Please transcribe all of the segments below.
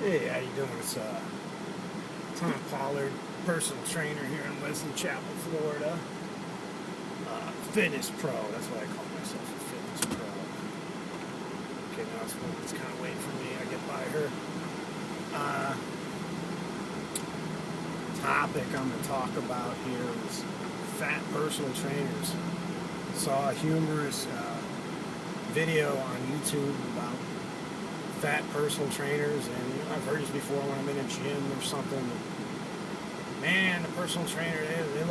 Hey, how you doing? It's Tom Pollard, personal trainer here in Wesley Chapel, Florida. Fitness pro, that's what I call myself, a fitness pro. Okay, now this woman's kind of waiting for me. I get by her. Uh, Topic I'm going to talk about here is fat personal trainers. Saw a humorous video on YouTube about fat personal trainers, and I've heard this before when I'm in a gym or something. Man, the personal trainer, they don't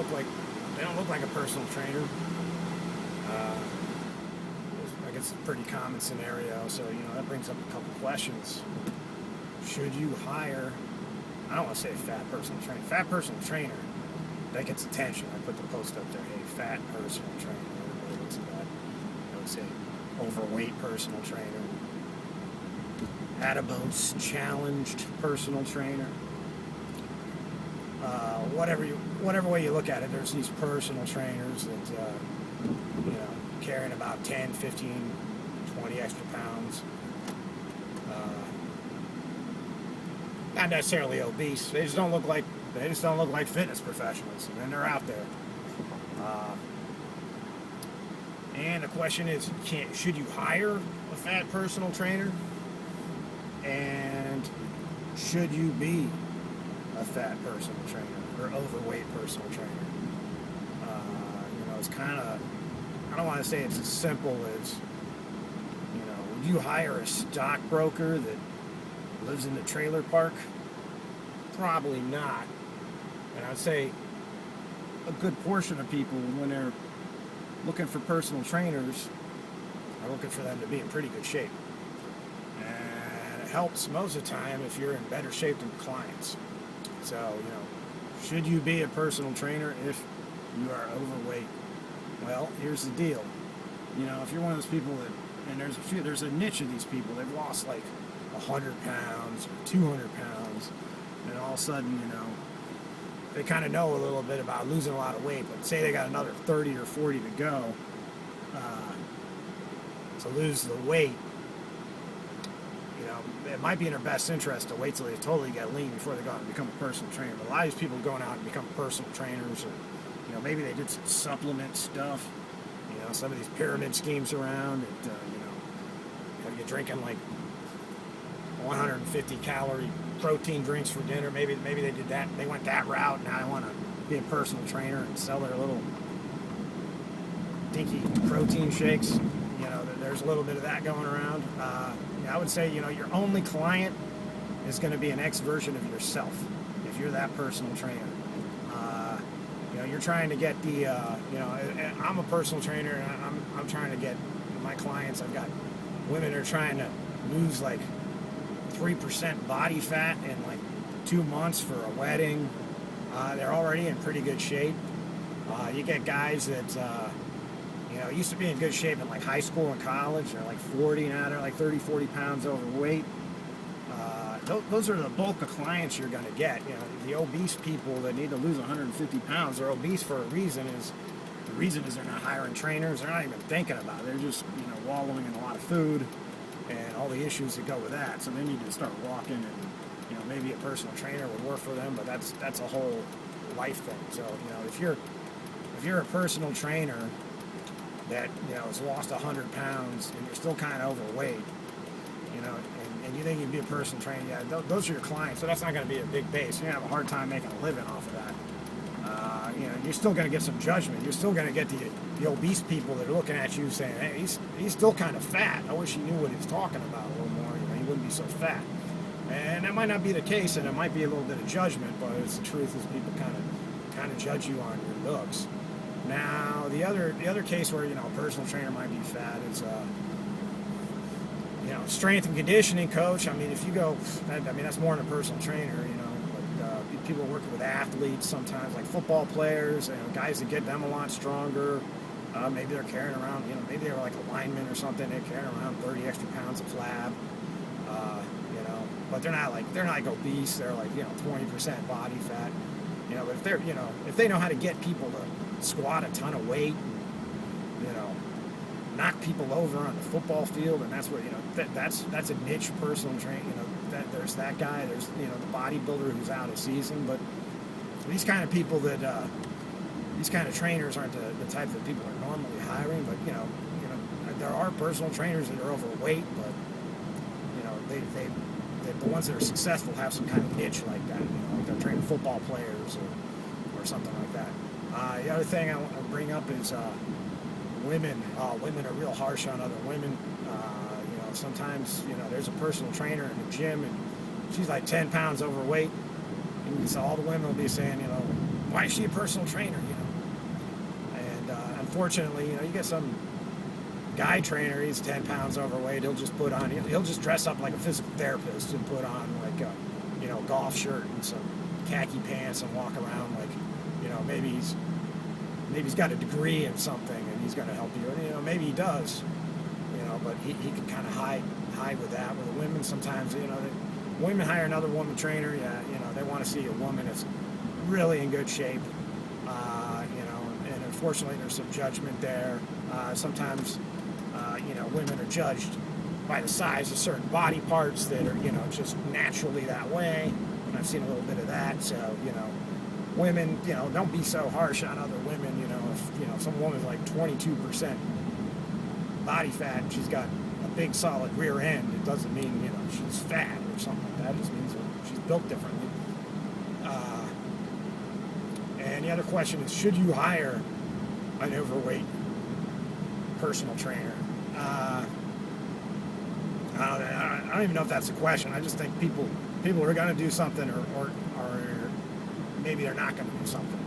look like a personal trainer. Uh, I guess it's a pretty common scenario, so that brings up a couple questions. Should you hire? I don't want to say fat personal trainer. Fat personal trainer, that gets attention. I put the post up there. Hey, fat personal trainer. Everybody looks at that. I would say overweight personal trainer. Adipose challenged personal trainer. Whatever way you look at it, there's these personal trainers that carrying about 10, 15, 20 extra pounds. Not necessarily obese. They just don't look like fitness professionals, and they're out there. And the question is, should you hire a fat personal trainer? And should you be a fat personal trainer or overweight personal trainer? It's kind of, I don't want to say it's as simple as, would you hire a stockbroker that lives in the trailer park? Probably not. And I'd say a good portion of people, when they're looking for personal trainers, are looking for them to be in pretty good shape. And it helps most of the time if you're in better shape than clients. So, should you be a personal trainer if you are overweight? Well, here's the deal. If you're one of those people that, and there's a niche of these people, they've lost like 100 pounds or 200 pounds, and all of a sudden, they kind of know a little bit about losing a lot of weight, but say they got another 30 or 40 to go to lose the weight. It might be in their best interest to wait till they totally get lean before they go out and become a personal trainer. But a lot of these people going out and become personal trainers, or maybe they did some supplement stuff. Some of these pyramid schemes around that have you drinking like 150 calorie protein drinks for dinner. Maybe they did that. They went that route. Now they want to be a personal trainer and sell their little dinky protein shakes. There's a little bit of that going around. I would say, your only client is going to be an X version of yourself if you're that personal trainer. You're trying to get the, I'm a personal trainer, and I'm trying to get my clients. I've got women that are trying to lose like 3% body fat in like 2 months for a wedding. They're already in pretty good shape. You get guys that, used to be in good shape in like high school and college. They're like 40 now. They're like 30, 40 pounds overweight. Those are the bulk of clients you're going to get. The obese people that need to lose 150 pounds, they're obese for a reason. The reason is they're not hiring trainers. They're not even thinking about it. They're just, wallowing in a lot of food and all the issues that go with that. So they need to start walking, and, maybe a personal trainer would work for them, but that's a whole life thing. So, if you're a personal trainer that has lost 100 pounds and you're still kind of overweight, and you think you'd be a personal trainer, those are your clients. So that's not going to be a big base. You're going to have a hard time making a living off of that. You're still going to get some judgment. You're still going to get the obese people that are looking at you saying, hey, he's still kind of fat. I wish he knew what he was talking about a little more. He wouldn't be so fat. And that might not be the case, and it might be a little bit of judgment, but it's the truth is people kind of judge you on your looks. Now, the other case where, a personal trainer might be fat is, strength and conditioning coach. I mean, if you go, that's more than a personal trainer, but people working with athletes sometimes, like football players, guys that get them a lot stronger. Maybe they're carrying around, maybe they were like a lineman or something. They're carrying around 30 extra pounds of flab, but they're not like obese. They're like, 20% body fat. But if they know how to get people to squat a ton of weight, knock people over on the football field, and that's where that's a niche personal trainer. there's that guy. There's the bodybuilder who's out of season. But these kind of people that these kind of trainers aren't the type that people are normally hiring. But there are personal trainers that are overweight, but the ones that are successful have some kind of niche like that. Like they're training football players or something like that. The other thing I want to bring up is women. Women are real harsh on other women. Sometimes there's a personal trainer in the gym and she's like 10 pounds overweight, and so all the women will be saying, why is she a personal trainer? And unfortunately, you get some guy trainer, he's 10 pounds overweight, he'll just dress up like a physical therapist and put on like a golf shirt and some khaki pants and walk around like maybe he's got a degree in something and he's going to help you, and maybe he does, but he can kind of hide with that. With the women, sometimes women hire another woman trainer, they want to see a woman that's really in good shape, and unfortunately there's some judgment there. Sometimes women are judged by the size of certain body parts that are, just naturally that way. And I've seen a little bit of that. So, women, don't be so harsh on other women. If some woman's like 22% body fat and she's got a big solid rear end, it doesn't mean, she's fat or something like that. It just means that she's built differently. And the other question is, should you hire an overweight personal trainer? I don't even know if that's a question. I just think people are going to do something or maybe they're not going to do something.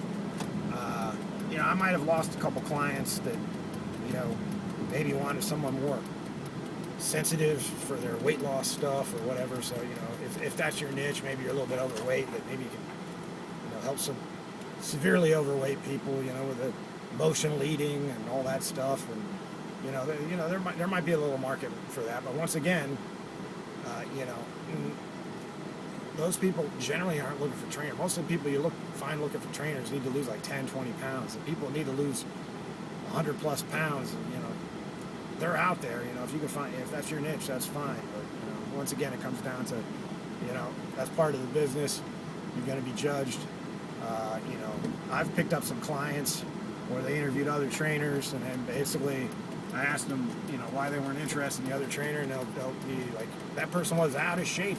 I might have lost a couple clients that, maybe wanted someone more sensitive for their weight loss stuff or whatever. So, if that's your niche, maybe you're a little bit overweight, but maybe you can, help some severely overweight people, with the motion leading and all that stuff. And, there might be a little market for that, but once again, those people generally aren't looking for trainers. Most of the people you find looking for trainers need to lose like 10, 20 pounds. The people need to lose 100 plus pounds. They're out there. If you can if that's your niche, that's fine. But once again, it comes down to, that's part of the business. You're going to be judged. I've picked up some clients where they interviewed other trainers, and then basically I asked them, why they weren't interested in the other trainer, and they'll be like, that person was out of shape.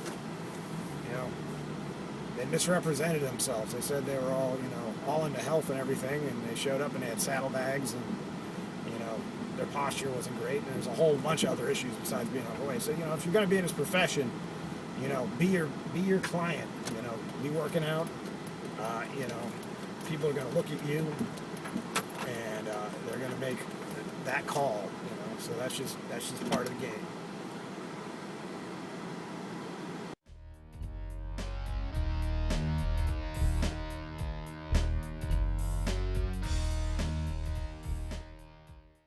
They misrepresented themselves. They said they were all into health and everything, and they showed up and they had saddlebags, and their posture wasn't great, and there's a whole bunch of other issues besides being overweight. So if you're going to be in this profession, be your client. Be working out. People are going to look at you, and they're going to make that call. So that's just part of the game.